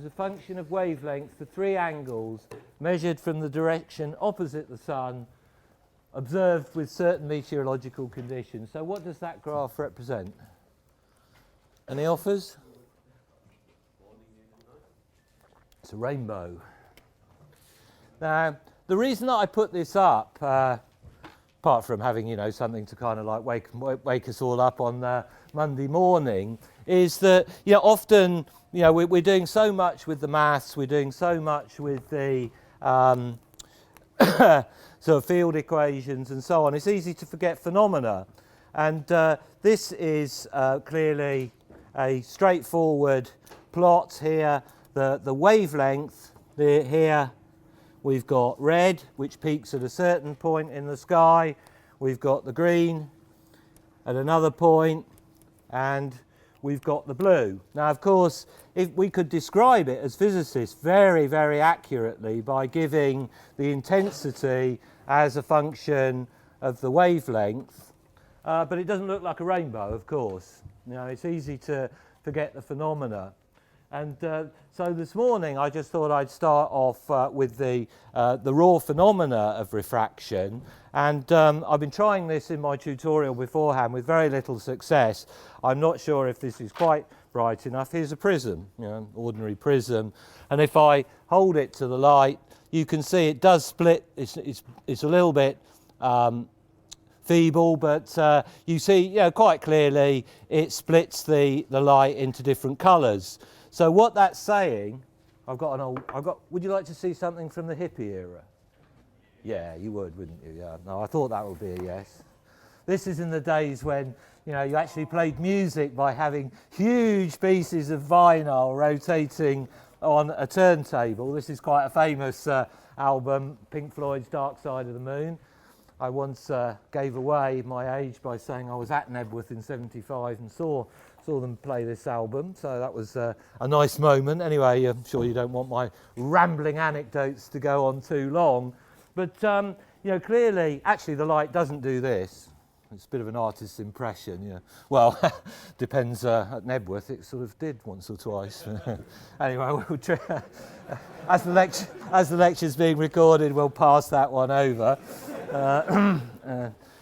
is a function of wavelength for 3 angles measured from the direction opposite the sun, observed with certain meteorological conditions. So what does that graph represent? Any offers? It's a rainbow. Now, the reason that I put this up, apart from having, you know, something to kind of like wake us all up on Monday morning, is that, you know, often, you know, we're doing so much with the maths, we're doing so much with the sort of field equations and so on. It's easy to forget phenomena. And this is clearly a straightforward plot here. The wavelength here, we've got red, which peaks at a certain point in the sky. We've got the green at another point, and we've got the blue. Now, of course, if we could describe it as physicists very, very accurately by giving the intensity as a function of the wavelength, but it doesn't look like a rainbow, of course. You know, it's easy to forget the phenomena. And so this morning I just thought I'd start off with the raw phenomena of refraction, and I've been trying this in my tutorial beforehand with very little success. I'm not sure if this is quite bright enough. Here's a prism, you know, ordinary prism, and if I hold it to the light, you can see it does split. It's a little bit feeble, but you see, you know, quite clearly it splits the light into different colours. So what that's saying, would you like to see something from the hippie era? Yeah, you would, wouldn't you? Yeah, no, I thought that would be a yes. This is in the days when, you know, you actually played music by having huge pieces of vinyl rotating on a turntable. This is quite a famous album, Pink Floyd's Dark Side of the Moon. I once gave away my age by saying I was at Nebworth in '75 and saw them play this album, so that was a nice moment. Anyway, I'm sure you don't want my rambling anecdotes to go on too long, but you know, clearly, actually the light doesn't do this. It's a bit of an artist's impression, yeah. Well, depends. At Nebworth, it sort of did once or twice. Anyway, we'll try. As the lecture's being recorded, we'll pass that one over.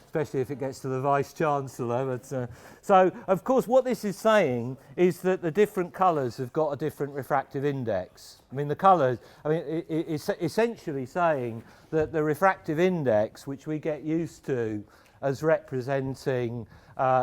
Especially if it gets to the Vice-Chancellor. But, so, of course, what this is saying is that the different colours have got a different refractive index. I mean, the colours, I mean, it's essentially saying that the refractive index, which we get used to as representing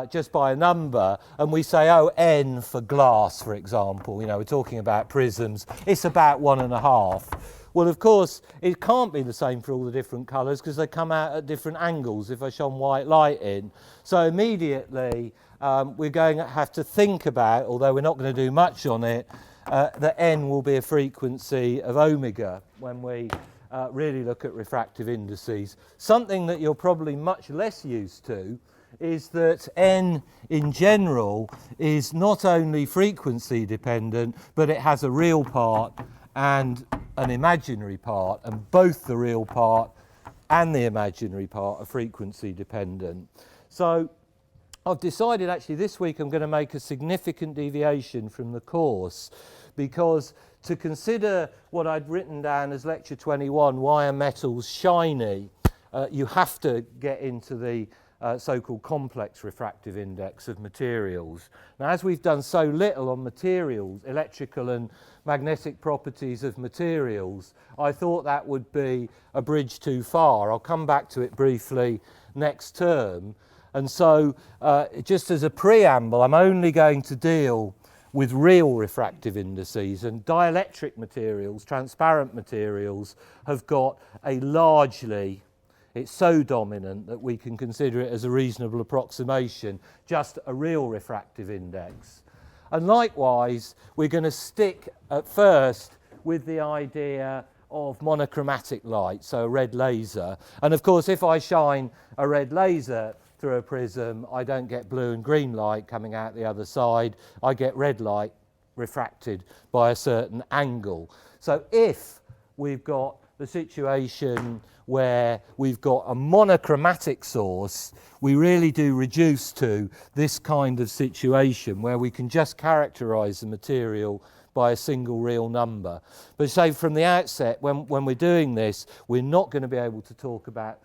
just by a number, and we say, oh, n for glass, for example, you know, we're talking about prisms, it's about 1.5. Well, of course, it can't be the same for all the different colours because they come out at different angles if I shone white light in. So immediately we're going to have to think about, although we're not going to do much on it, that n will be a frequency of omega when we really look at refractive indices. Something that you're probably much less used to is that n in general is not only frequency dependent, but it has a real part and an imaginary part, and both the real part and the imaginary part are frequency dependent. So I've decided actually this week I'm going to make a significant deviation from the course, because to consider what I'd written down as lecture 21, why are metals shiny, you have to get into the so-called complex refractive index of materials. Now, as we've done so little on materials, electrical and magnetic properties of materials, I thought that would be a bridge too far. I'll come back to it briefly next term. And so, just as a preamble, I'm only going to deal with real refractive indices, and dielectric materials, transparent materials, have got a largely, it's so dominant that we can consider it as a reasonable approximation, just a real refractive index. And likewise, we're going to stick at first with the idea of monochromatic light, so a red laser. And of course, if I shine a red laser through a prism, I don't get blue and green light coming out the other side. I get red light refracted by a certain angle. So if we've got the situation where we've got a monochromatic source, we really do reduce to this kind of situation where we can just characterize the material by a single real number. But say from the outset, when we're doing this, we're not going to be able to talk about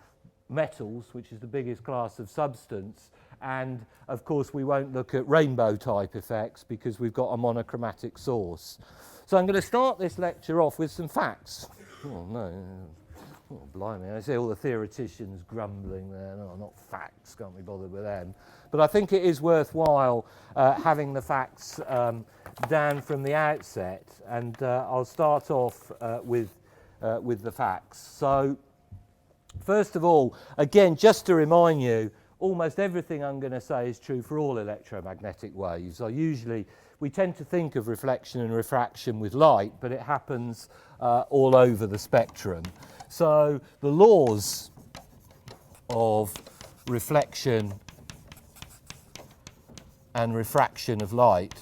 metals, which is the biggest class of substance, and of course we won't look at rainbow type effects because we've got a monochromatic source. So I'm going to start this lecture off with some facts. Oh no, oh, blimey, I see all the theoreticians grumbling there. No, not facts, can't be bothered with them. But I think it is worthwhile having the facts down from the outset, and I'll start off with the facts. So first of all, again, just to remind you, almost everything I'm going to say is true for all electromagnetic waves. We tend to think of reflection and refraction with light, but it happens all over the spectrum. So the laws of reflection and refraction of light,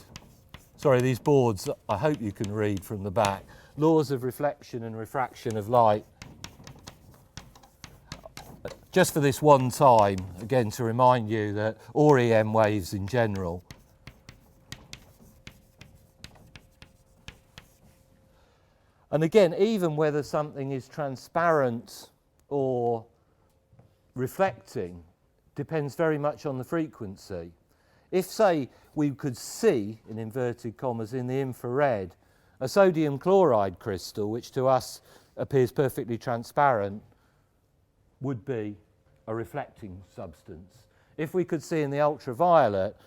sorry, these boards, I hope you can read from the back. Laws of reflection and refraction of light, just for this one time, again to remind you that, or EM waves in general, and again, even whether something is transparent or reflecting depends very much on the frequency. If, say, we could see, in inverted commas, in the infrared, a sodium chloride crystal, which to us appears perfectly transparent, would be a reflecting substance. If we could see in the ultraviolet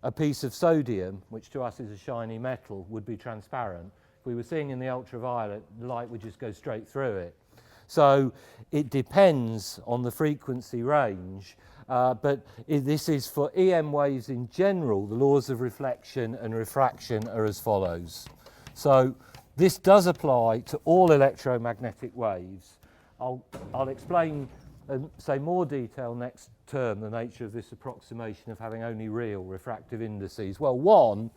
a piece of sodium, which to us is a shiny metal, would be transparent. If we were seeing in the ultraviolet, the light would just go straight through it. So it depends on the frequency range, but this is for EM waves in general. The laws of reflection and refraction are as follows. So this does apply to all electromagnetic waves. I'll explain and say more detail next term the nature of this approximation of having only real refractive indices. Well, one,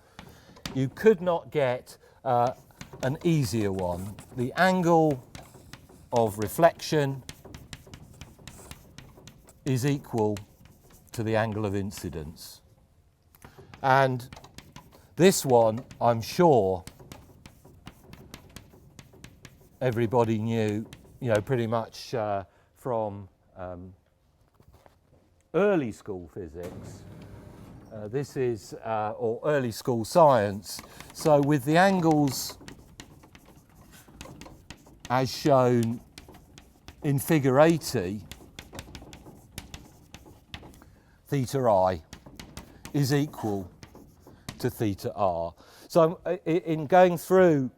you could not get an easier one. The angle of reflection is equal to the angle of incidence. And this one, I'm sure everybody knew, pretty much from early school physics. This is, or early school science. So with the angles as shown in figure 80, theta I is equal to theta R. So in going through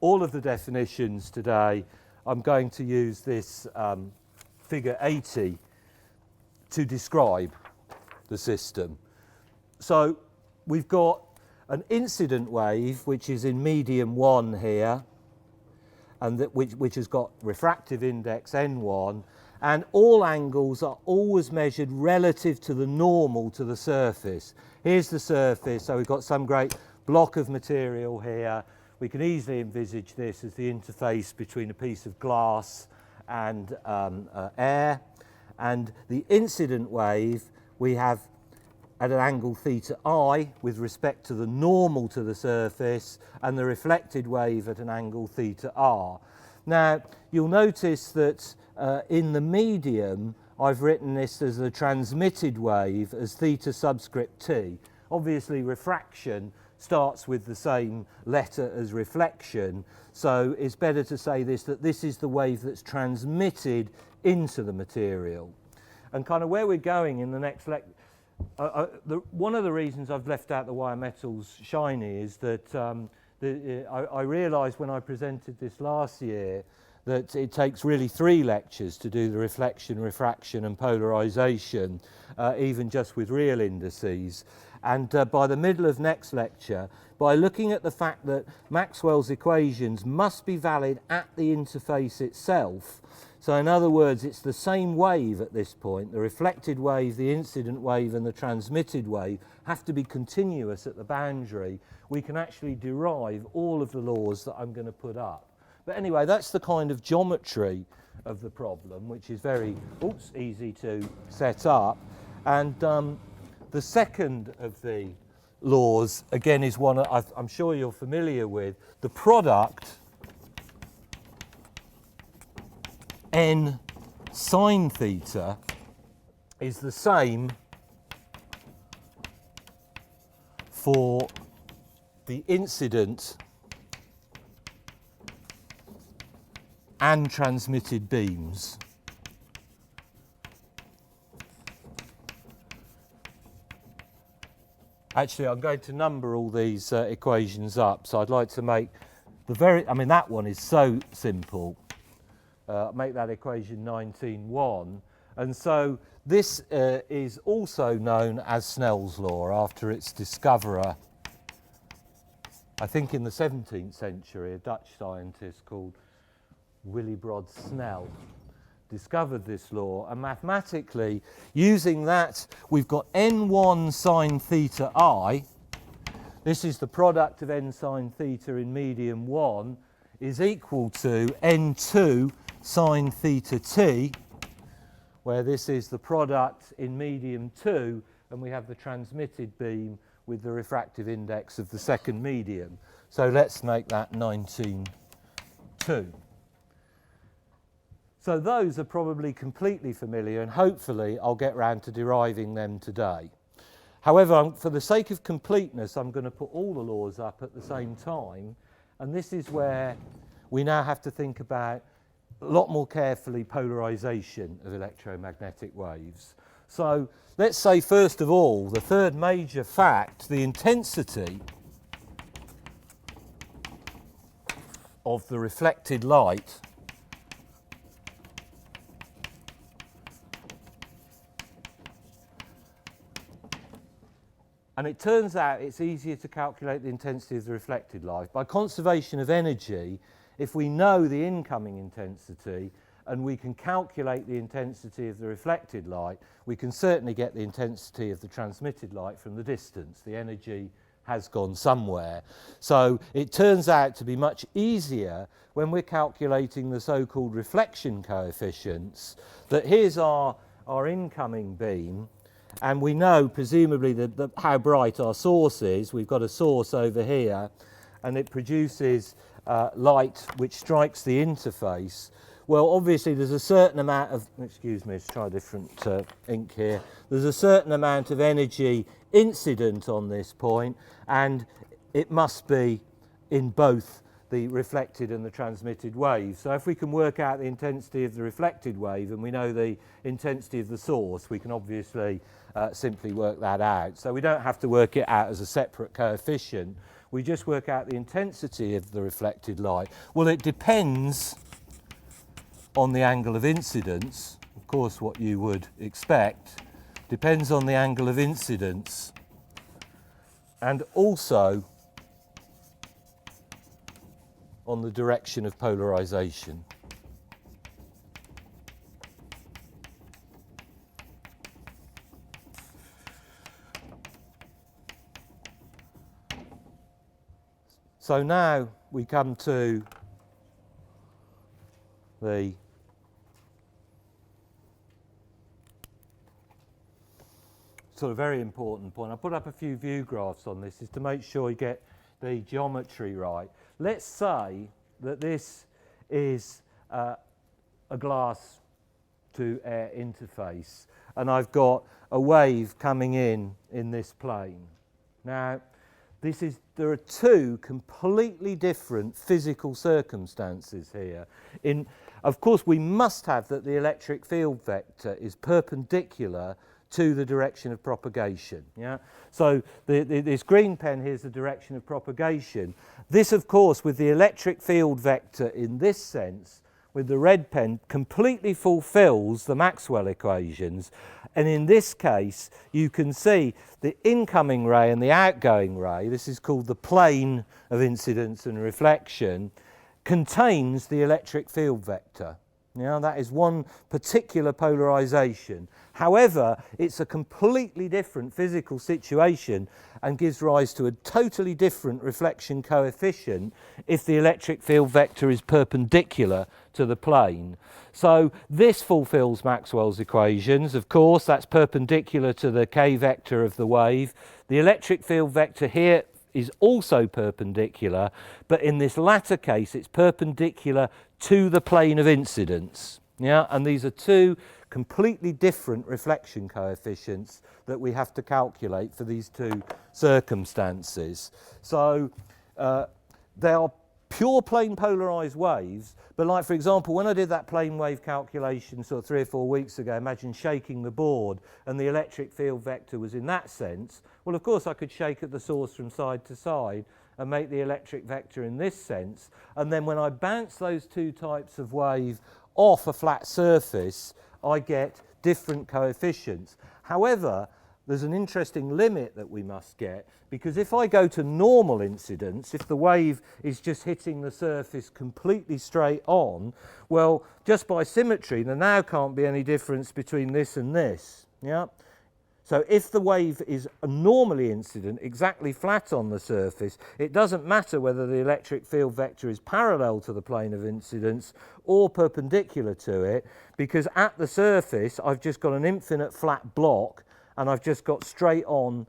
all of the definitions today, I'm going to use this figure 80 to describe the system. So we've got an incident wave, which is in medium 1 here, and which has got refractive index N1, and all angles are always measured relative to the normal to the surface. Here's the surface, so we've got some great block of material here. We can easily envisage this as the interface between a piece of glass and air. And the incident wave we have at an angle theta I with respect to the normal to the surface, and the reflected wave at an angle theta R. Now, you'll notice that in the medium, I've written this as a transmitted wave as theta subscript t. Obviously, refraction starts with the same letter as reflection, so it's better to say that this is the wave that's transmitted into the material. And kind of where we're going in the next lecture, one of the reasons I've left out the wire metals shiny is that I realised when I presented this last year that it takes really 3 lectures to do the reflection, refraction and polarization, even just with real indices. And by the middle of next lecture, by looking at the fact that Maxwell's equations must be valid at the interface itself, so in other words, it's the same wave at this point, the reflected wave, the incident wave and the transmitted wave have to be continuous at the boundary, we can actually derive all of the laws that I'm going to put up. But anyway, that's the kind of geometry of the problem, which is very easy to set up. And the second of the laws, again, is one I'm sure you're familiar with. The product n sine theta is the same for the incident and transmitted beams. Actually, I'm going to number all these equations up, so I'd like to make that one is so simple. Make that equation 19.1. And so this is also known as Snell's law after its discoverer, I think in the 17th century, a Dutch scientist called Willebrod Snell discovered this law, and mathematically, using that, we've got n1 sine theta I. This is the product of n sine theta in medium 1 is equal to n2 sine theta t, where this is the product in medium 2, and we have the transmitted beam with the refractive index of the second medium. So let's make that 19.2. So those are probably completely familiar, and hopefully I'll get round to deriving them today. However, for the sake of completeness, I'm going to put all the laws up at the same time, and this is where we now have to think about a lot more carefully polarization of electromagnetic waves. So let's say first of all, the third major fact, the intensity of the reflected light and it turns out it's easier to calculate the intensity of the reflected light. By conservation of energy, if we know the incoming intensity and we can calculate the intensity of the reflected light, we can certainly get the intensity of the transmitted light from the distance. The energy has gone somewhere. So it turns out to be much easier when we're calculating the so-called reflection coefficients, that here's our incoming beam, and we know presumably how bright our source is. We've got a source over here, and it produces light which strikes the interface. Well, obviously there's a certain amount of, excuse me, let's try a different ink here. There's a certain amount of energy incident on this point, and it must be in both the reflected and the transmitted wave. So if we can work out the intensity of the reflected wave and we know the intensity of the source, we can obviously simply work that out. So we don't have to work it out as a separate coefficient. We just work out the intensity of the reflected light. Well, it depends on the angle of incidence. Of course, what you would expect depends on the angle of incidence, and also on the direction of polarization. So now we come to the sort of very important point. I put up a few view graphs on this, is to make sure you get the geometry right. Let's say that this is a glass to air interface, and I've got a wave coming in this plane. Now, there are two completely different physical circumstances here. Of course, we must have that the electric field vector is perpendicular to the direction of propagation. Yeah? So this green pen here is the direction of propagation. This, of course, with the electric field vector in this sense, with the red pen, completely fulfills the Maxwell equations. And in this case, you can see the incoming ray and the outgoing ray, this is called the plane of incidence and reflection, contains the electric field vector. Yeah, that is one particular polarization. However, it's a completely different physical situation and gives rise to a totally different reflection coefficient if the electric field vector is perpendicular to the plane. So this fulfills Maxwell's equations. Of course, that's perpendicular to the k vector of the wave. The electric field vector here is also perpendicular, but in this latter case it's perpendicular to the plane of incidence. Yeah, and these are two completely different reflection coefficients that we have to calculate for these two circumstances. So they are pure plane polarized waves, but like for example when I did that plane wave calculation sort of 3 or 4 weeks ago, imagine shaking the board and the electric field vector was in that sense. Well, of course I could shake at the source from side to side and make the electric vector in this sense, and then when I bounce those two types of wave off a flat surface I get different coefficients. However, there's an interesting limit that we must get, because if I go to normal incidence, if the wave is just hitting the surface completely straight on, well, just by symmetry there now can't be any difference between this and this. Yeah. So if the wave is normally incident, exactly flat on the surface, it doesn't matter whether the electric field vector is parallel to the plane of incidence or perpendicular to it, because at the surface I've just got an infinite flat block and I've just got straight on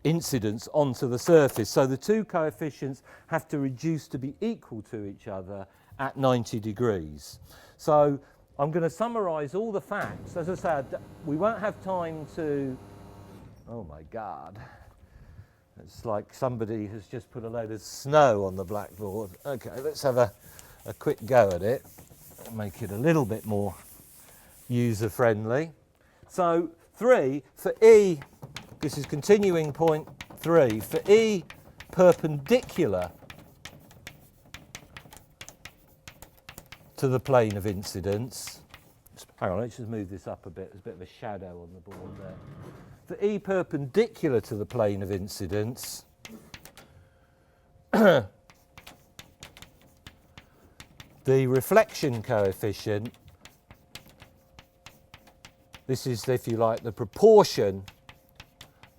incidence onto the surface. So the two coefficients have to reduce to be equal to each other at 90 degrees. So I'm going to summarise all the facts. As I said, we won't have time to... Oh my God. It's like somebody has just put a load of snow on the blackboard. Okay, let's have a quick go at it. Make it a little bit more user-friendly. So 3, for E, this is continuing point 3, for E perpendicular to the plane of incidence. Hang on, let's just move this up a bit. There's a bit of a shadow on the board there. For E perpendicular to the plane of incidence, the reflection coefficient, this is, if you like, the proportion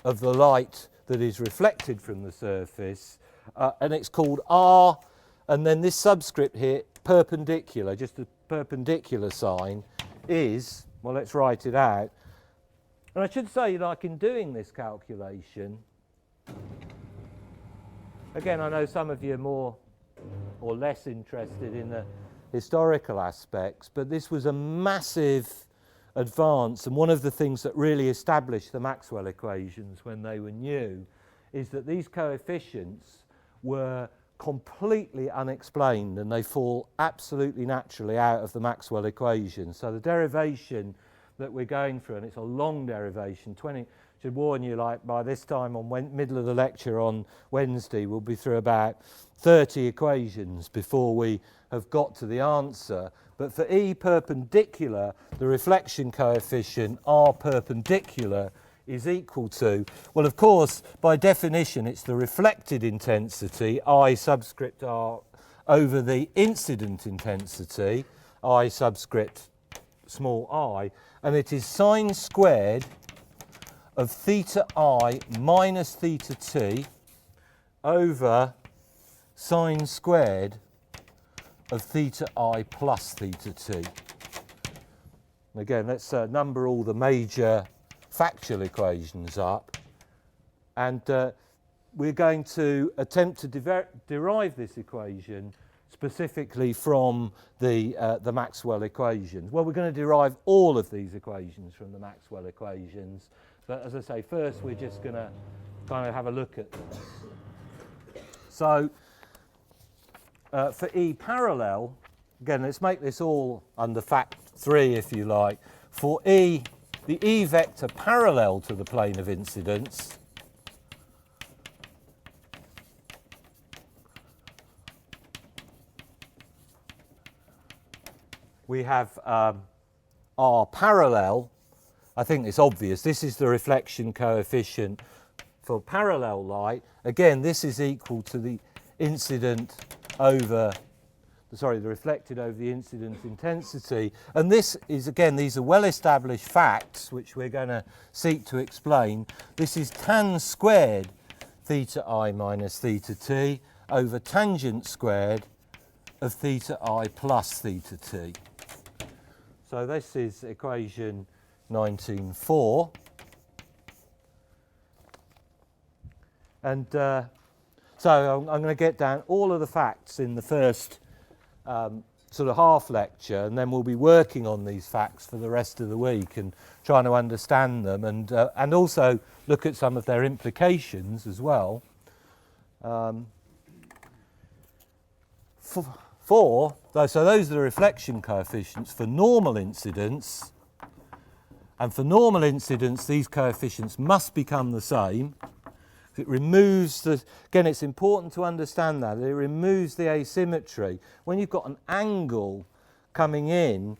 of the light that is reflected from the surface, and it's called R, and then this subscript here, perpendicular, just a perpendicular sign, is, well, let's write it out. And I should say, like in doing this calculation, again, I know some of you are more or less interested in the historical aspects, but this was a massive advance, and one of the things that really established the Maxwell equations when they were new is that these coefficients were completely unexplained and they fall absolutely naturally out of the Maxwell equation. So the derivation that we're going through, and it's a long derivation, should warn you, like by this time on middle of the lecture on Wednesday we'll be through about 30 equations before we have got to the answer. But for E perpendicular, the reflection coefficient R perpendicular is equal to, well, of course, by definition, it's the reflected intensity, I subscript R, over the incident intensity, I subscript small I, and it is sine squared of theta I minus theta T over sine squared of theta I plus theta T. Again, let's number all the major factual equations up, and we're going to attempt to derive this equation specifically from the Maxwell equations. Well, we're going to derive all of these equations from the Maxwell equations, but as I say, first we're just going to kind of have a look at them. So for E parallel, again, let's make this all under fact 3 if you like. For E, the E vector parallel to the plane of incidence, we have R parallel. I think it's obvious. This is the reflection coefficient for parallel light. Again, this is equal to the incident over sorry, the reflected over the incident intensity. And this is, again, these are well-established facts which we're going to seek to explain. This is tan squared theta I minus theta t over tangent squared of theta I plus theta t. So this is equation 19.4. And so I'm going to get down all of the facts in the first sort of half lecture, and then we'll be working on these facts for the rest of the week and trying to understand them, and also look at some of their implications as well. So those are the reflection coefficients for normal incidence, and for normal incidence these coefficients must become the same. It removes the, again, it's important to understand that it removes the asymmetry. When you've got an angle coming in,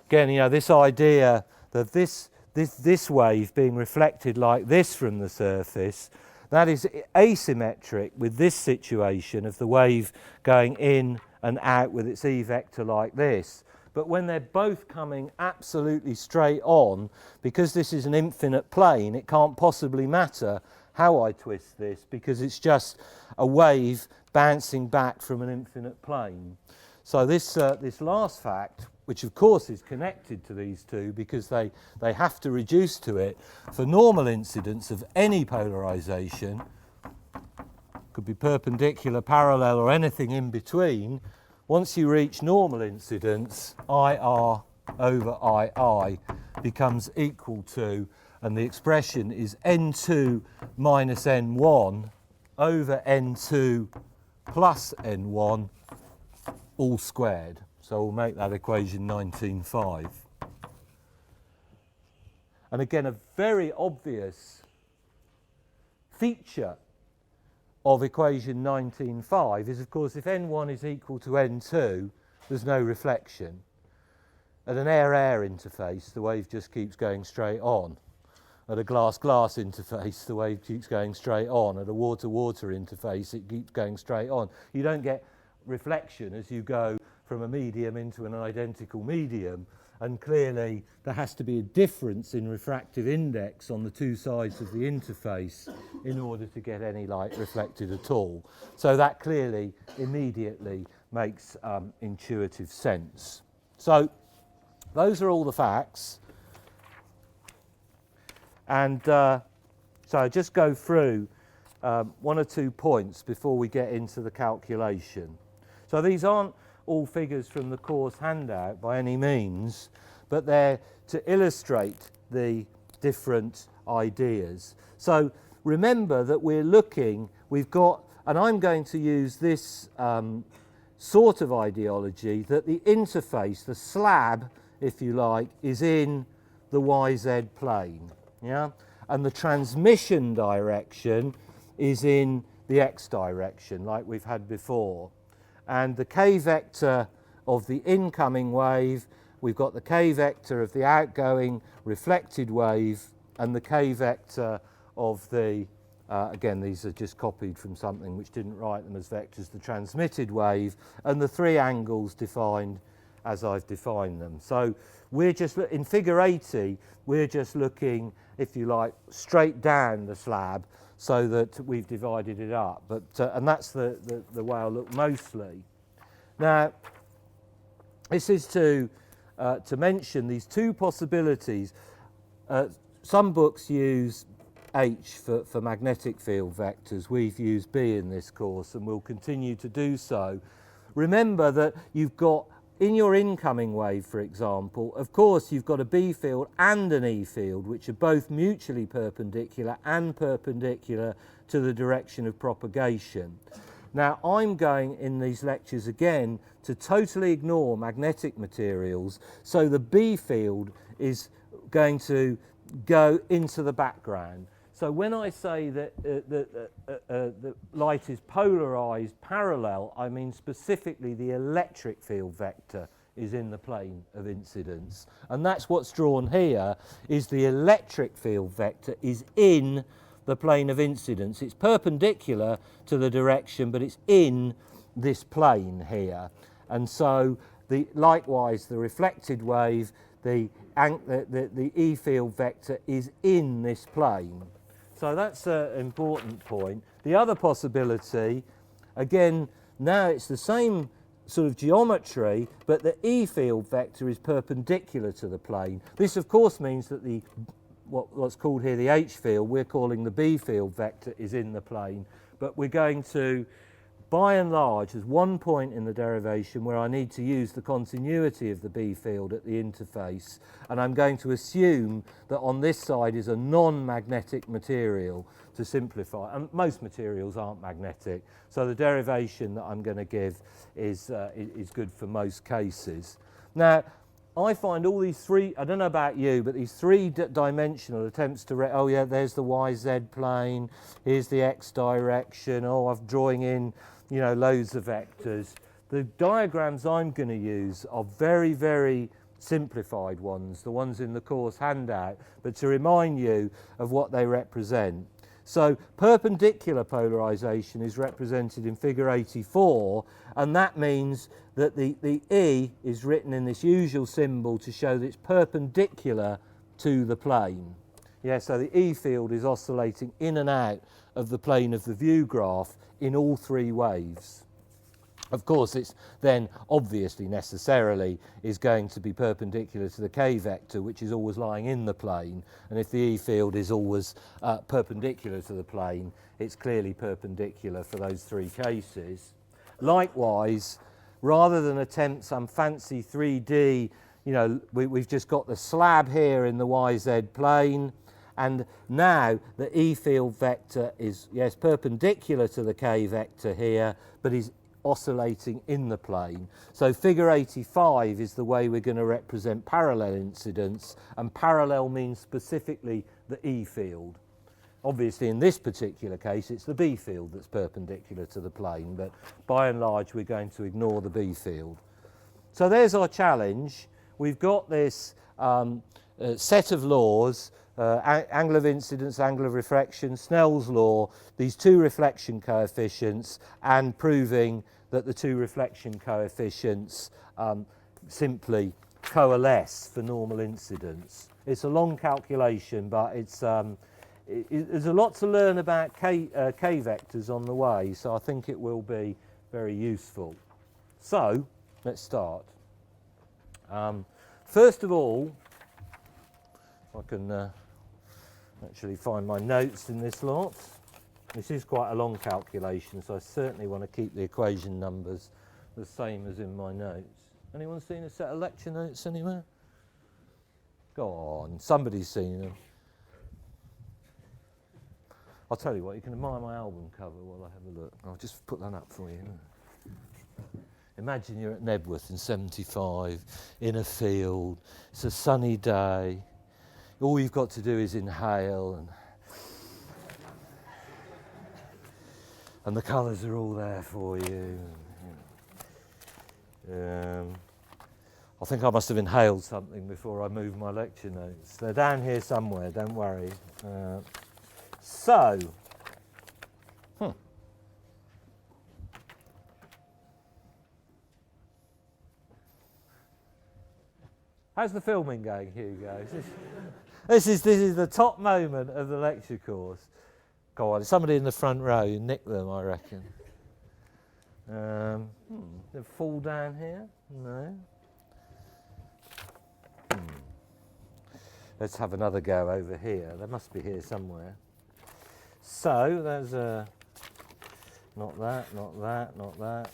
again, you know, this idea that this wave being reflected like this from the surface, that is asymmetric with this situation of the wave going in and out with its E vector like this. But when they're both coming absolutely straight on, because this is an infinite plane, it can't possibly matter how I twist this, because it's just a wave bouncing back from an infinite plane. So this last fact, which of course is connected to these two because they have to reduce to it, for normal incidence of any polarization, could be perpendicular, parallel, or anything in between, once you reach normal incidence, IR over II becomes equal to, and the expression is N2 minus N1 over N2 plus N1 all squared. So we'll make that equation 19.5. And again, a very obvious feature of equation 19.5 is, of course, if N1 is equal to N2, there's no reflection. At an air-air interface, the wave just keeps going straight on. At a glass-glass interface, the wave keeps going straight on. At a water-water interface, it keeps going straight on. You don't get reflection as you go from a medium into an identical medium, and clearly there has to be a difference in refractive index on the two sides of the interface in order to get any light reflected at all. So that clearly immediately makes intuitive sense. So those are all the facts. And so just go through one or 2 points before we get into the calculation. So these aren't all figures from the course handout by any means, but they're to illustrate the different ideas. So remember that we've got, and I'm going to use this sort of ideology, that the interface, the slab, if you like, is in the YZ plane. Yeah? And the transmission direction is in the X direction, like we've had before. And the K vector of the incoming wave, we've got the K vector of the outgoing reflected wave, and the K vector of the, again, these are just copied from something which didn't write them as vectors, the transmitted wave, and the three angles defined as I've defined them. So we're just, in figure 80, we're just looking, if you like, straight down the slab so that we've divided it up. But, and that's the way I'll look mostly. Now, this is to mention these two possibilities. Some books use H for magnetic field vectors. We've used B in this course and we'll continue to do so. Remember that you've got, in your incoming wave, for example, of course you've got a B field and an E field, which are both mutually perpendicular and perpendicular to the direction of propagation. Now, I'm going in these lectures again to totally ignore magnetic materials, so the B field is going to go into the background. So when I say that the light is polarized parallel, I mean specifically the electric field vector is in the plane of incidence. And that's what's drawn here, is the electric field vector is in the plane of incidence. It's perpendicular to the direction, but it's in this plane here. And so likewise the reflected wave, the E field vector is in this plane. So that's an important point. The other possibility, again, now it's the same sort of geometry, but the E field vector is perpendicular to the plane. This of course means that what's called here the H field, we're calling the B field vector, is in the plane. But we're going to, by and large, there's one point in the derivation where I need to use the continuity of the B field at the interface, and I'm going to assume that on this side is a non-magnetic material to simplify, and most materials aren't magnetic, so the derivation that I'm going to give is good for most cases. Now, I find all these three, I don't know about you, but these three-dimensional attempts to, oh yeah, there's the YZ plane, here's the X direction, oh, I'm drawing in, you know, loads of vectors. The diagrams I'm going to use are very, very simplified ones, the ones in the course handout, but to remind you of what they represent. So perpendicular polarization is represented in figure 84, and that means that the E is written in this usual symbol to show that it's perpendicular to the plane. Yeah, so the E field is oscillating in and out of the plane of the view graph in all three waves. Of course, it's then obviously necessarily is going to be perpendicular to the K vector, which is always lying in the plane. And if the E field is always perpendicular to the plane, it's clearly perpendicular for those three cases. Likewise, rather than attempt some fancy 3D, you know, we've just got the slab here in the YZ plane. And now the E field vector is, yes, perpendicular to the K vector here, but is oscillating in the plane. So figure 85 is the way we're going to represent parallel incidence, and parallel means specifically the E field. Obviously in this particular case it's the B field that's perpendicular to the plane, but by and large we're going to ignore the B field. So there's our challenge. We've got this set of laws, angle of incidence, angle of refraction, Snell's law, these two reflection coefficients, and proving that the two reflection coefficients simply coalesce for normal incidence. It's a long calculation, but it's there's a lot to learn about K vectors on the way, so I think it will be very useful. So let's start. First of all, I can actually find my notes in this lot. This is quite a long calculation, so I certainly want to keep the equation numbers the same as in my notes. Anyone seen a set of lecture notes anywhere? Go on, somebody's seen them. I'll tell you what, you can admire my album cover while I have a look. I'll just put that up for you. Imagine you're at Nebworth in 75, in a field, it's a sunny day, all you've got to do is inhale, and the colours are all there for you. I think I must have inhaled something before I moved my lecture notes. They're down here somewhere, don't worry. How's the filming going, Hugo? This is the top moment of the lecture course. Go on, somebody in the front row, you nick them, I reckon. They fall down here? No. Let's have another go over here. They must be here somewhere. So there's a not that, not that, not that.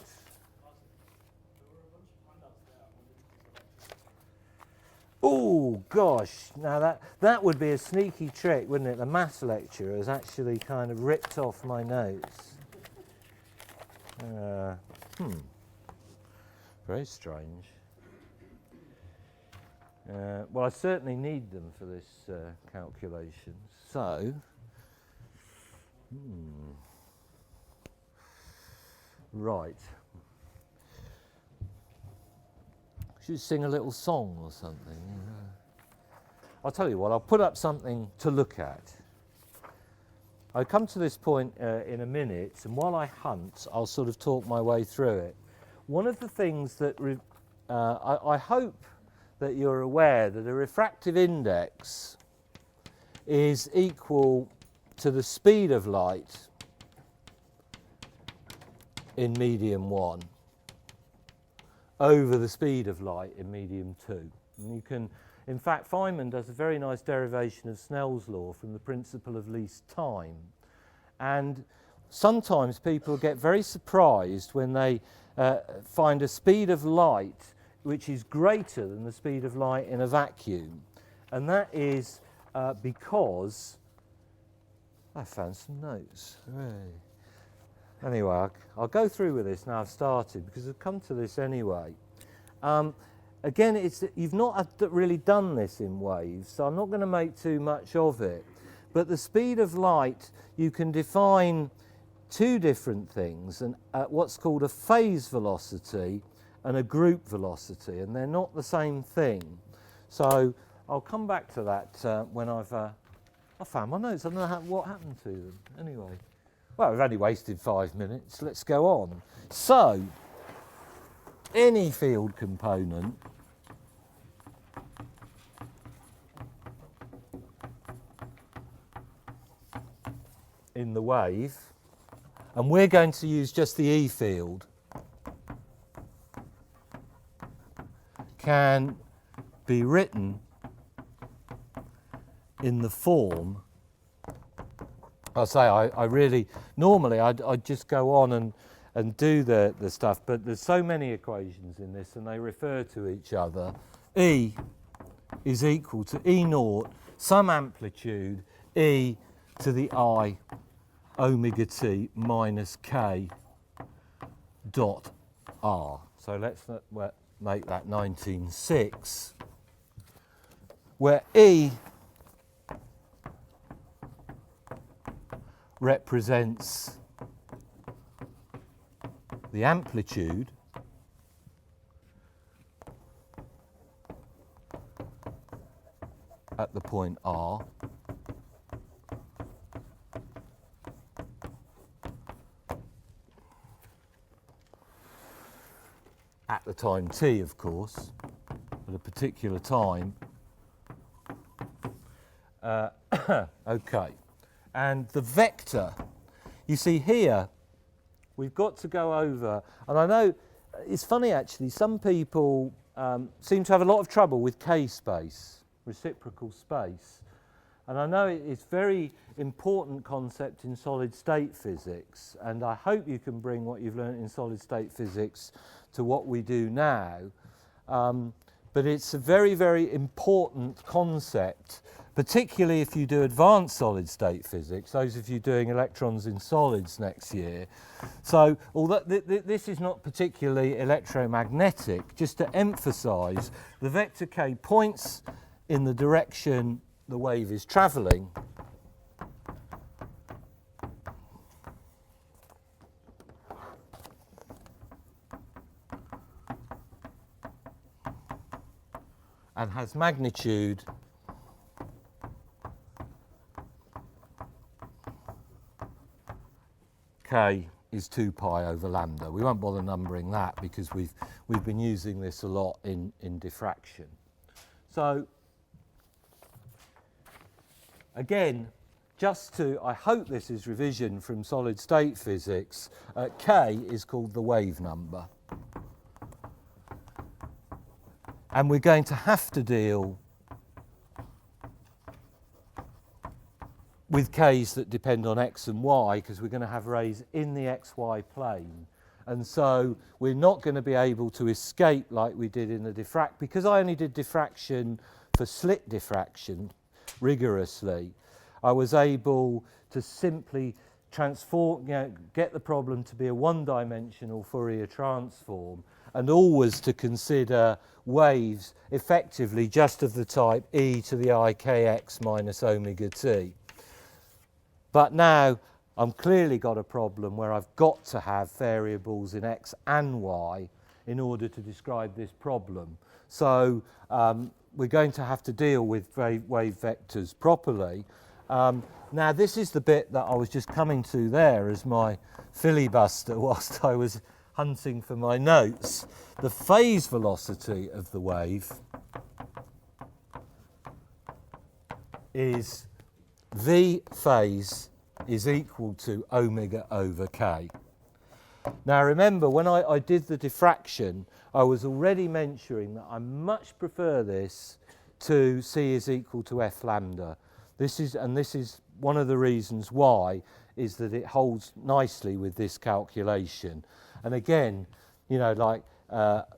Oh gosh, now that would be a sneaky trick, wouldn't it? The maths lecturer has actually kind of ripped off my notes. Very strange. Well, I certainly need them for this calculation. So, right. Should sing a little song or something. I'll tell you what, I'll put up something to look at. I'll come to this point in a minute, and while I hunt, I'll sort of talk my way through it. one of the things that I hope that you're aware that a refractive index is equal to the speed of light in medium 1 over the speed of light in medium 2. And you can, in fact, Feynman does a very nice derivation of Snell's law from the principle of least time. And sometimes people get very surprised when they find a speed of light which is greater than the speed of light in a vacuum. And that is because I found some notes. Hooray. Anyway, I'll go through with this now I've started because I've come to this anyway. Again, you've not really done this in waves, so I'm not going to make too much of it. But the speed of light, you can define two different things, and what's called a phase velocity and a group velocity, and they're not the same thing. So I'll come back to that when I found my notes. I don't know what happened to them. Anyway, well, we've only wasted 5 minutes. Let's go on. So, any field component in the wave, and we're going to use just the E field, can be written in the form, I'll say I really, normally I'd just go on and do the stuff, but there's so many equations in this and they refer to each other. E is equal to E naught, some amplitude, E to the I omega t minus K dot R. So let's make that 19.6, where E represents the amplitude at the point R, at the time t, of course, at a particular time. Okay, and the vector, you see here, we've got to go over, and I know it's funny actually, some people seem to have a lot of trouble with K-space, reciprocal space. And I know it's a very important concept in solid state physics, and I hope you can bring what you've learned in solid state physics to what we do now. But it's a very, very important concept, particularly if you do advanced solid state physics, those of you doing electrons in solids next year. So although this is not particularly electromagnetic, just to emphasize, the vector K points in the direction the wave is travelling. And has magnitude K is 2 pi over lambda. We won't bother numbering that because we've been using this a lot in diffraction. So again, just to, I hope this is revision from solid state physics, K is called the wave number. And we're going to have to deal with K's that depend on X and Y because we're going to have rays in the XY plane. And so we're not going to be able to escape like we did in the diffract. Because I only did diffraction for slit diffraction rigorously, I was able to simply transform, get the problem to be a one-dimensional Fourier transform, and always to consider waves effectively just of the type e to the I kx minus omega t. But now I've clearly got a problem where I've got to have variables in x and y in order to describe this problem. So we're going to have to deal with wave vectors properly. Now this is the bit that I was just coming to there as my filibuster whilst I was hunting for my notes, the phase velocity of the wave is V phase is equal to omega over k. Now remember, when I did the diffraction, I was already mentioning that I much prefer this to C is equal to F lambda. This is one of the reasons why, is that it holds nicely with this calculation. And again, you know, like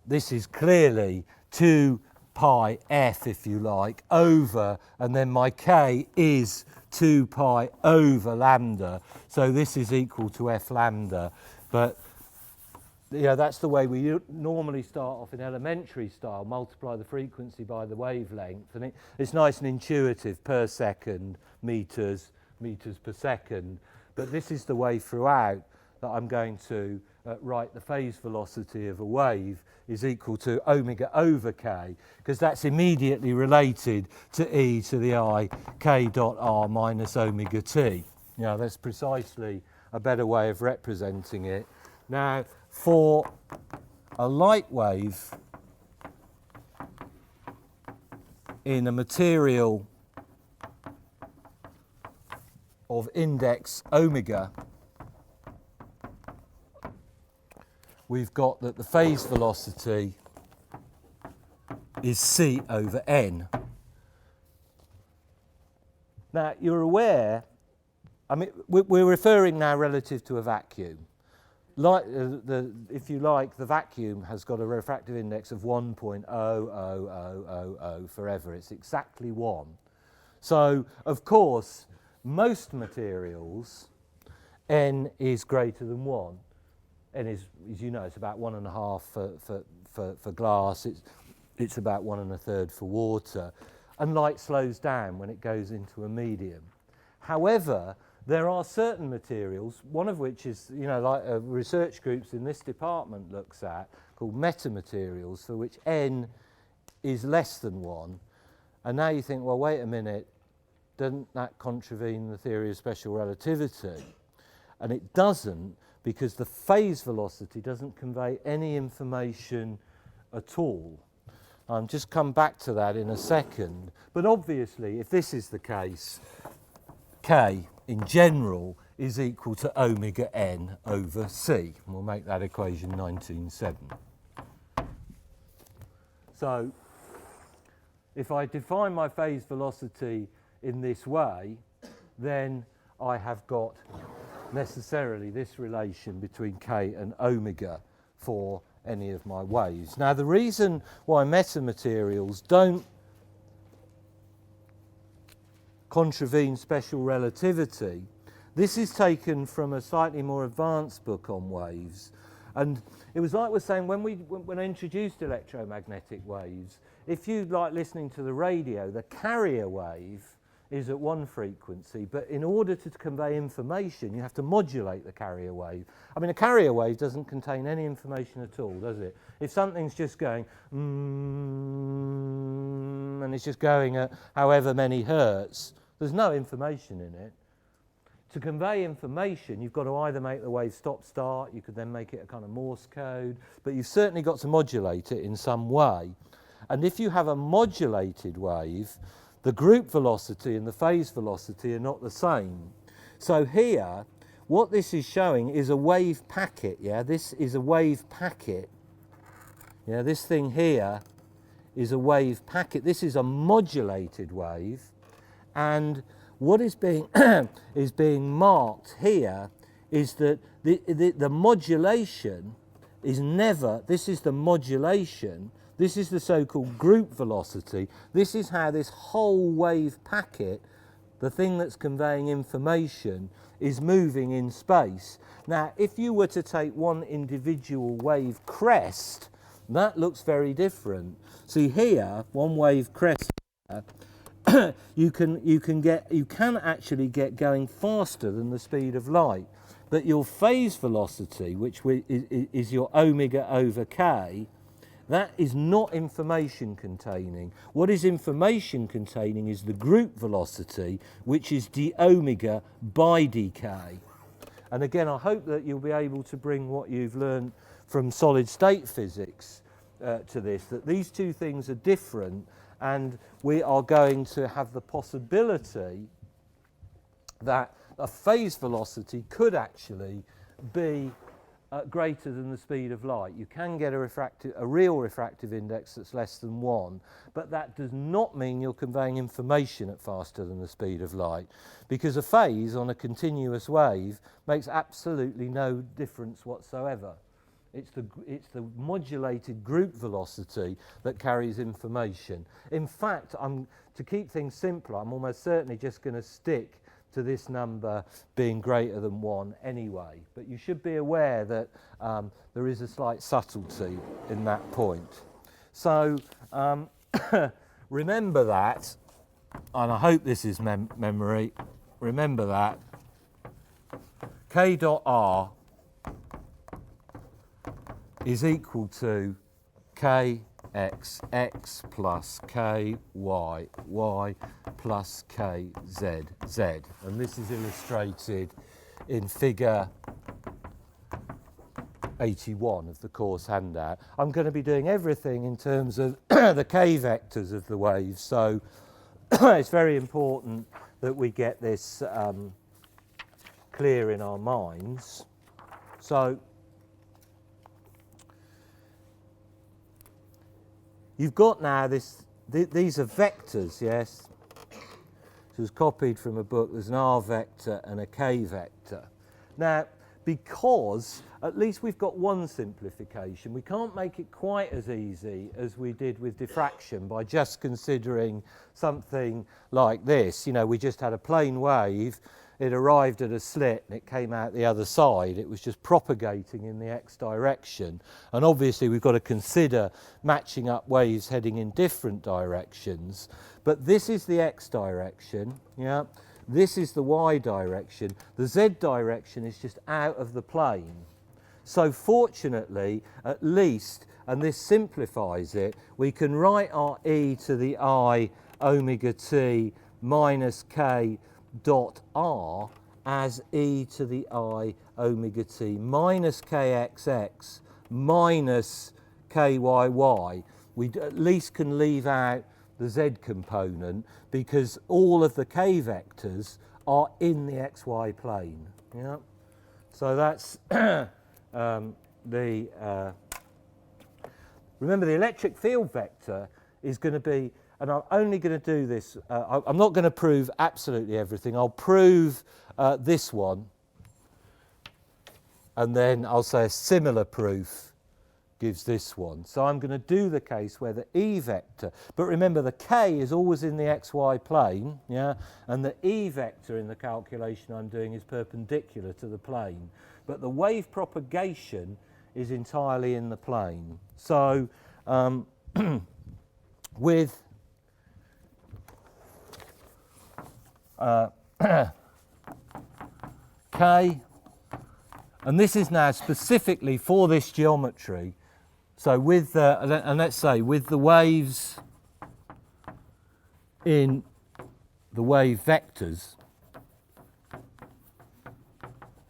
this is clearly 2 pi f, if you like, over, and then my k is 2 pi over lambda. So this is equal to F lambda. But yeah, that's the way we normally start off in elementary style, multiply the frequency by the wavelength, and it's nice and intuitive, per second, meters per second. But this is the way throughout that I'm going to write the phase velocity of a wave is equal to omega over k, because that's immediately related to e to the I k dot r minus omega t. You know, that's precisely a better way of representing it. Now, for a light wave in a material of index omega, we've got that the phase velocity is c over n. Now, you're aware, I mean, we're referring now relative to a vacuum. Like if you like, the vacuum has got a refractive index of 1.00000 forever. It's exactly 1. So, of course, most materials, n is greater than 1. N is, as you know, it's about 1.5 for glass. It's about 1 1/3 for water. And light slows down when it goes into a medium. However, there are certain materials, one of which is, you know, like research groups in this department looks at, called metamaterials, for which n is less than 1. And now you think, well, wait a minute, doesn't that contravene the theory of special relativity? And it doesn't, because the phase velocity doesn't convey any information at all. I'll just come back to that in a second. But obviously, if this is the case, k in general is equal to omega n over c. And we'll make that equation 19.7. So if I define my phase velocity in this way, then I have got necessarily this relation between k and omega for any of my waves. Now, the reason why metamaterials don't contravene special relativity, this is taken from a slightly more advanced book on waves, and it was like we're saying when I introduced electromagnetic waves, if you like listening to the radio, the carrier wave is at one frequency, but in order to convey information you have to modulate the carrier wave. I mean, a carrier wave doesn't contain any information at all, does it? If something's just going and it's just going at however many hertz, there's no information in it. To convey information, you've got to either make the wave stop-start, you could then make it a kind of Morse code, but you've certainly got to modulate it in some way. And if you have a modulated wave, the group velocity and the phase velocity are not the same. So here, what this is showing is a wave packet, yeah? This is a wave packet. Yeah, this thing here is a wave packet. This is a modulated wave. And what is being is being marked here is that the modulation is never, this is the modulation, this is the so-called group velocity. This is how this whole wave packet, the thing that's conveying information, is moving in space. Now, if you were to take one individual wave crest, that looks very different. See here, one wave crest here, you can actually get going faster than the speed of light, but your phase velocity, which is your omega over k, that is not information containing. What is information containing is the group velocity, which is d omega by dk. And again, I hope that you'll be able to bring what you've learned from solid state physics to this, that these two things are different, and we are going to have the possibility that a phase velocity could actually be greater than the speed of light. You can get a real refractive index that's less than 1, but that does not mean you're conveying information at faster than the speed of light, because a phase on a continuous wave makes absolutely no difference whatsoever. It's the modulated group velocity that carries information. In fact, to keep things simpler, I'm almost certainly just going to stick to this number being greater than 1 anyway. But you should be aware that there is a slight subtlety in that point. So remember that, and I hope this is memory, remember that K dot R is equal to kxx plus ky y plus kz z, and this is illustrated in figure 81 of the course handout. I'm going to be doing everything in terms of the k vectors of the waves, so it's very important that we get this clear in our minds. So you've got now these are vectors, yes? This was copied from a book. There's an R vector and a K vector. Now, because at least we've got one simplification, we can't make it quite as easy as we did with diffraction by just considering something like this. You know, we just had a plane wave, it arrived at a slit and it came out the other side. It was just propagating in the x direction. And obviously we've got to consider matching up waves heading in different directions. But this is the x direction, yeah. This is the y direction. The z direction is just out of the plane. So fortunately, at least, and this simplifies it, we can write our e to the I omega t minus k dot r as e to the I omega t minus kxx minus kyy. We at least can leave out the z component because all of the k vectors are in the xy plane. Yeah? So that's remember the electric field vector is going to be, and I'm only going to do this, I'm not going to prove absolutely everything. I'll prove this one, and then I'll say a similar proof gives this one. So I'm going to do the case where the E vector, but remember the K is always in the XY plane, yeah, and the E vector in the calculation I'm doing is perpendicular to the plane, but the wave propagation is entirely in the plane. So with K, and this is now specifically for this geometry, so with and let's say with the waves in the wave vectors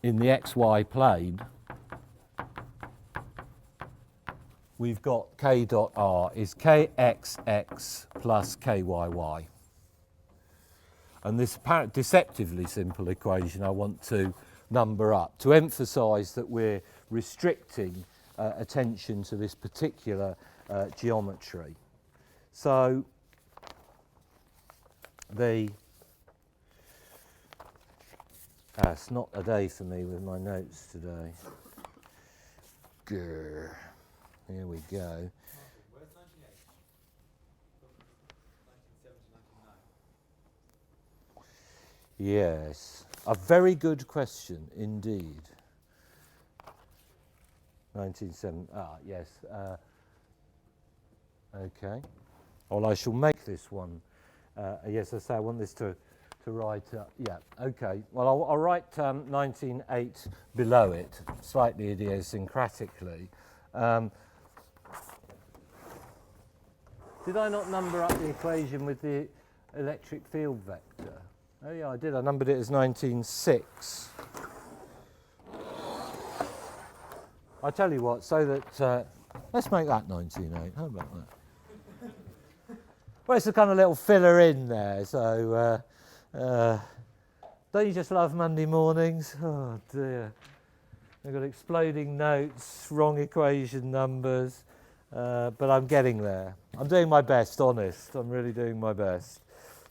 in the xy plane, we've got k dot r is kxx plus kyy. And this apparent deceptively simple equation I want to number up to emphasize that we're restricting attention to this particular geometry. So it's not a day for me with my notes today. Grr. Here we go. Where's 98? 1970, 1999. Yes, a very good question indeed. 1970, yes. Okay. Well, I shall make this one. Yes, I say I want this to write, yeah, okay. Well, I'll write 1908 below it, slightly idiosyncratically. Did I not number up the equation with the electric field vector? Oh yeah, I did. I numbered it as 1906. I'll tell you what, so that, let's make that 19.8, how about that? Well, it's a kind of little filler in there, so don't you just love Monday mornings? Oh dear. I've got exploding notes, wrong equation numbers, but I'm getting there. I'm doing my best, honest. I'm really doing my best.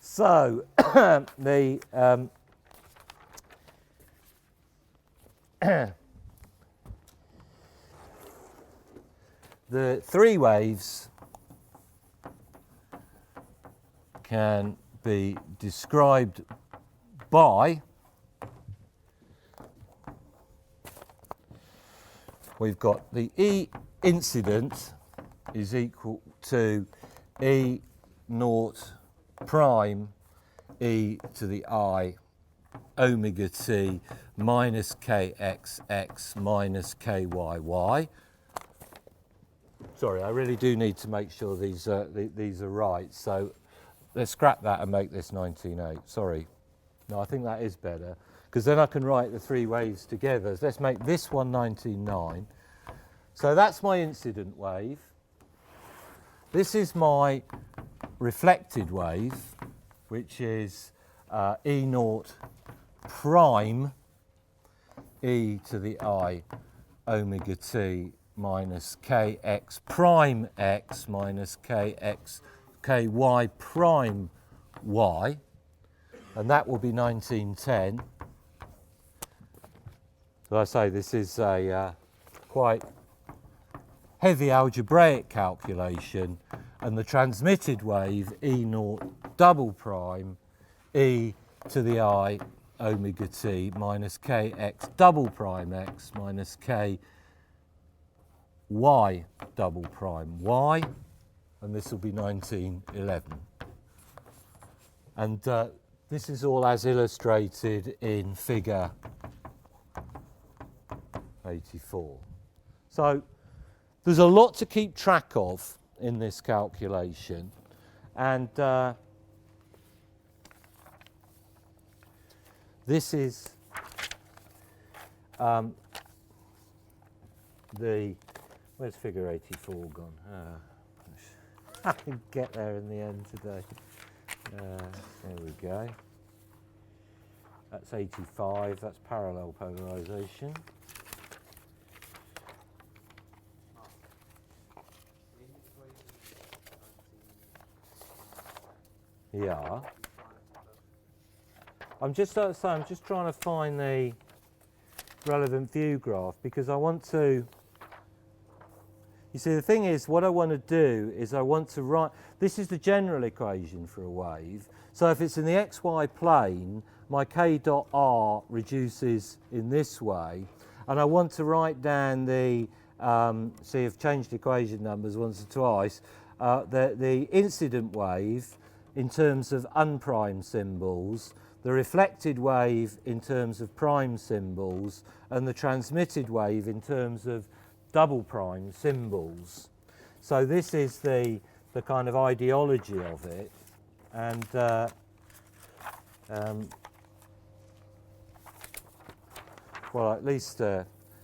So, the three waves can be described by, we've got the E incident is equal to E naught prime e to the I omega t minus kxx minus kyy. Sorry, I really do need to make sure these are right. So let's scrap that and make this 19.8. Sorry. No, I think that is better, because then I can write the three waves together. So let's make this one 19.9. So that's my incident wave. This is my reflected wave, which is E naught prime e to the I omega t minus kx prime x minus kx ky prime y, and that will be 1910. As I say, this is a quite heavy algebraic calculation, and the transmitted wave E naught double prime e to the I omega t minus kx double prime x minus ky double prime y, and this will be 1911. And this is all as illustrated in figure 84. So there's a lot to keep track of in this calculation, and this is where's figure 84 gone? I can get there in the end today. There we go. That's 85, that's parallel polarization. Yeah. I'm just trying to find the relevant view graph, because I want to, you see, the thing is, what I want to do is I want to write, this is the general equation for a wave. So if it's in the xy plane, my k dot r reduces in this way, and I want to write down the, see, I've changed equation numbers once or twice, the incident wave in terms of unprime symbols, the reflected wave in terms of prime symbols, and the transmitted wave in terms of double prime symbols. So this is the kind of ideology of it, and well, at least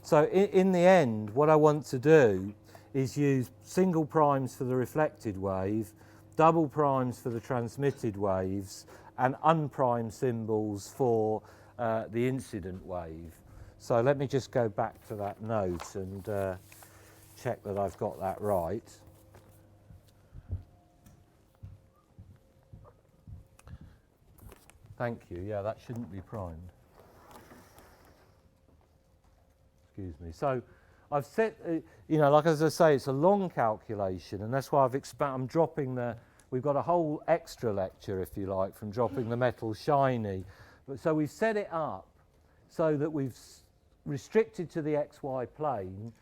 so in the end, what I want to do is use single primes for the reflected wave, double primes for the transmitted waves, and unprime symbols for the incident wave. So let me just go back to that note and check that I've got that right. Thank you. Yeah, that shouldn't be primed. Excuse me. So I've set, you know, like as I say, it's a long calculation, and that's why I'm dropping the, we've got a whole extra lecture, if you like, from dropping the metal shiny. But so we've set it up so that we've restricted to the xy plane,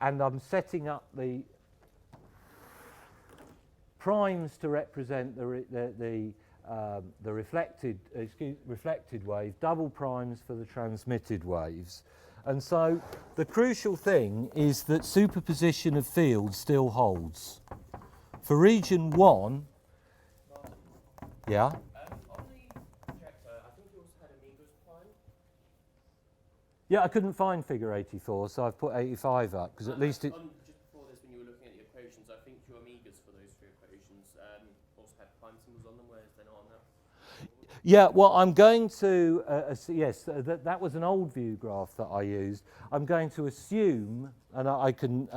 and I'm setting up the primes to represent the reflected wave, double primes for the transmitted waves. And so the crucial thing is that superposition of fields still holds. For region 1, yeah? On the projector, I think you also had a Negus prime. Yeah, I couldn't find figure 84, so I've put 85 up, because at least it... Just before this, when you were looking at the equations, I think your omegas for those three equations also had prime symbols on them, whereas they're not on that. Yeah, well, I'm going to, yes, that was an old view graph that I used. I'm going to assume, and I can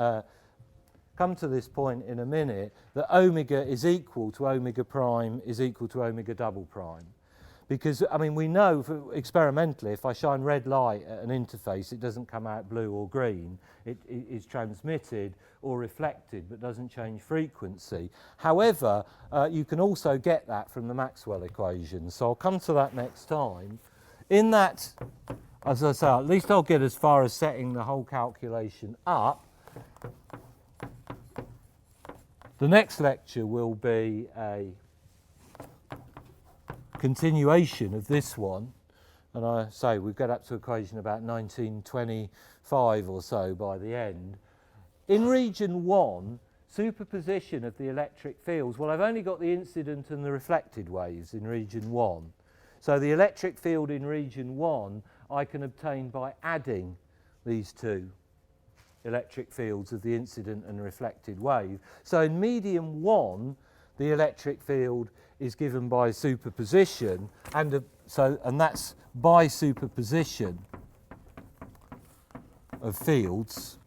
come to this point in a minute, that omega is equal to omega prime is equal to omega double prime. Because, I mean, we know experimentally, if I shine red light at an interface, it doesn't come out blue or green. It is transmitted or reflected, but doesn't change frequency. However, you can also get that from the Maxwell equation. So I'll come to that next time. In that, as I say, at least I'll get as far as setting the whole calculation up. The next lecture will be a continuation of this one, and I say we get up to equation about 1925 or so by the end. In region 1, superposition of the electric fields, well, I've only got the incident and the reflected waves in region 1. So the electric field in region 1 I can obtain by adding these two electric fields of the incident and reflected wave. So in medium 1, the electric field is given by superposition, and that's by superposition of fields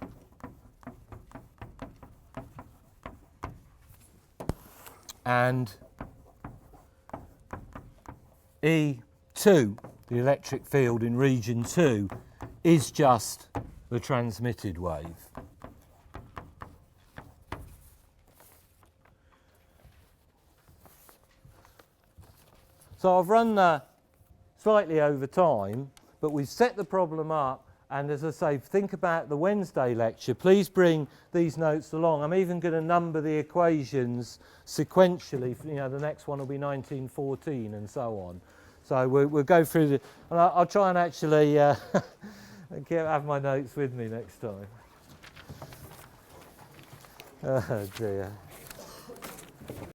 and E2, the electric field in region 2, is just the transmitted wave. So I've run slightly over time, but we've set the problem up, and as I say, think about the Wednesday lecture. Please bring these notes along. I'm even going to number the equations sequentially. You know, the next one will be 1914 and so on. So we'll go through the, and I'll try and actually have my notes with me next time. Oh dear.